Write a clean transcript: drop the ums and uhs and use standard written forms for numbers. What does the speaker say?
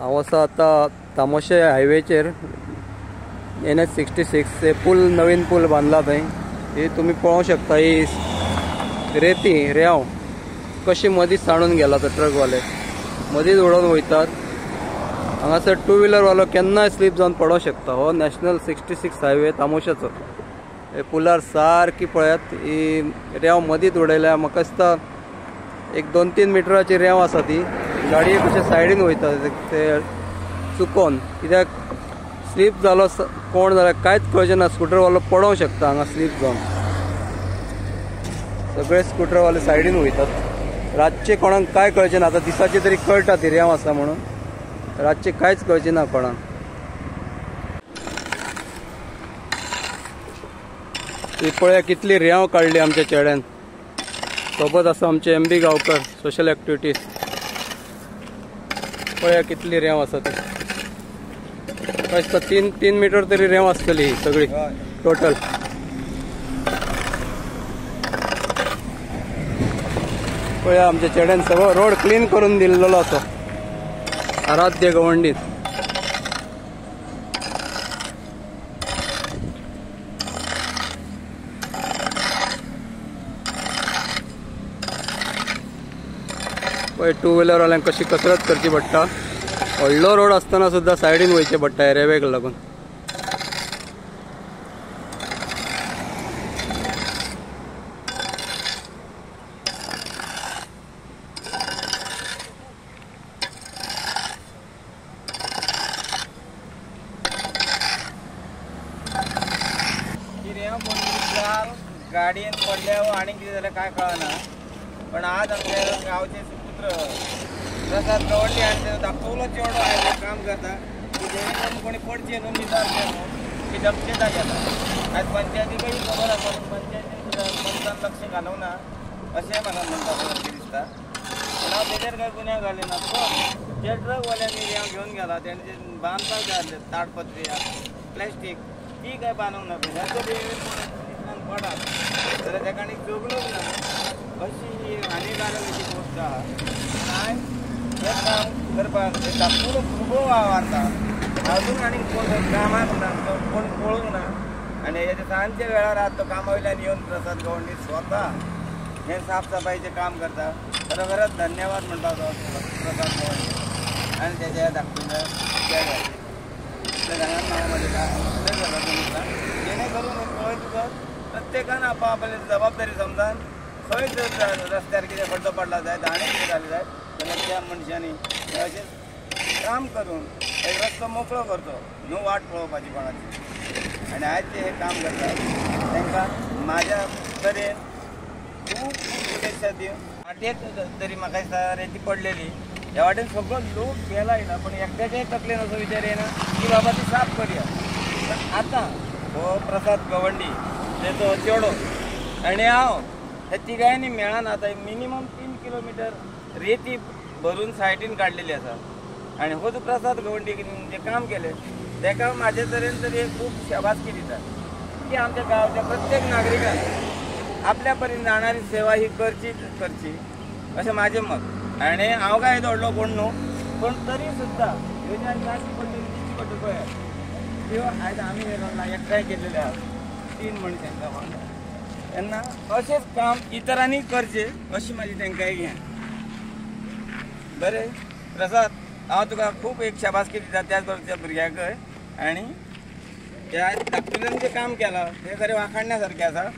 हांव आसा आतां तामोशे हायवेचेर NH66 हे पूल नवीन पूल बांधला थंय। ही तुम्ही पळोवंक शकता, ही रेंव कशी मदींच सांडून गेला तो ट्रकवाले मदींच उडोवन वयतात। हांगासर टू व्हिलर वालो केन्नाय स्लीप जावन पडोंक शकता। हो नॅशनल 66 हायवे तामोशेचो। हे पुलार सारकी पळयात, ही रेंव मदींच उडयल्या। म्हाका दिसता एक 2-3 मिटराची रेंव आसा ती। गाडये कशे सायडीन वयता ते चुकोन, कित्याक स्लीप जालो कोण जाल्यार कांयच कळचें ना। स्कूटरवालो पडोंक शकता हांगा स्लीप जावन। सगळे स्कूटरवाले सायडीन वयतात। रातचे कोणाक काय कळचें ना। आतां दिसाची तरी कळटा ती रेंव आसा म्हणून, रातचे कांयच कळचें ना कोणाक। ती पळया कितली रेंव काडली आमच्या चेड्यान। सोबत आसा आमचे MB गांवकर, सोशल एक्टिविटीज। पळया कितली रेंव आसा ती। काय 3 मीटर तरी रेंव आसतली ही सगळी टोटल। पळया आमच्या चेड्यान सगळो रोड क्लीन करून दिल्लो आसा आराध्य गवंडीत। पळय टू व्हिलर वाल्यांक कशी कसरत करची पडटा। व्हडलो रोड आसतना सुद्दां सायडीन वयचें पडटा रेंवेक लागून। गाडयेन पडल्या आणि कितें जाल्यार काय कळना, पण आज आमच्या गांवचे सुपुत्र प्रसाद गवंडी आणि त्यानं दाखवलो चेडो आहे काम करता की जेणे करून कोणी पडचे न्हू निदारचे न्हू की जमचेता घेता। आज पंचायतीकय खबर आसा, पंचायतीन मतदान लक्ष घालवना अशें म्हाका म्हणटा दिसता। पण हांव तेजेर काय गुन्यांव घाले ना। पण जे ट्रकवाल्यांनी रेंव घेवन गेला तेणे जे बांदपाक जाय आसले ताडपत्री प्लॅस्टीक ती काय बांदूंक ना। पडा जाल्यार तेका आनी जगणूक ना अशी ही हानिकारक अशी गोश्ट आहा। काय हे काम करपाक धाकटूलो खूब वावरता, अजून आनी कोण कामाक ना, कोण पळोवंक ना। आनी हेजे सांजच्या वेळार आज तो कामा वयल्यान येवन प्रसाद गवंडी स्वता हे साफसफाईचें काम करता। खरोखरच धन्यवाद म्हणटा तो प्रसाद गवंडी आनी तेज्या धाकटुल्या चेड्याक। हांगा म्हाजे काय जेणे करून पळय तुका प्रत्येकान आपली जबाबदारी समजान खंय जर रस्त्यार कितें खड्डो पडला जायत आनी कितें जालें जायत जाल्यार त्या मनशांनी अशें काम करून एक रस्तो मोकळो करचो, न्हू वाट पळोवपाची कोणाची। आनी आयज ते हे काम करतात तांकां म्हाज्या तरेन खूब शुभेच्छा दिवन। वाटेक तरी म्हाका दिसता रेती पडलेली, ह्या वाटेन सगळो लोक गेला येयला, पण एकट्याच्याय तकलेन असो विचार येना की बाबा ती साफ करया। पण आतां हो प्रसाद गवंडी तेचो चेडो आनी हांव हे तिगांयनी मेळान आतां मिनिमम 3 किलोमीटर रेती भरून सायडीन काडलेली आसा। आनी हो जो प्रसाद गवंडी जे काम केलें तेका म्हाजे तरेन तरी खूब शाबासकी दिता की आमच्या गांवच्या प्रत्येक नागरिकान आपल्या परीन जाणारी सेवा ही करची अशें म्हाजें मत। आनी हांव काय व्हडलो कोण न्हू, पण तरी सुद्दां ह्यो ज्यो नाशी पडटली दिश्टी पडटा पळय त्यो आयज आमी एकठांय केल्लेले आहा 3 मनशांच्या वांगडा। तेन्ना अशेंच काम इतरांनी करचें अशी म्हाजी तांकां हें। बरें प्रसाद, हांव तुका खूब एक शाबासकी दिता त्याच बरोबर त्या भुरग्याकय। आनी त्या धाकटुल्यान जें काम केलां तें खरें वाखाणण्या सारकें आसा।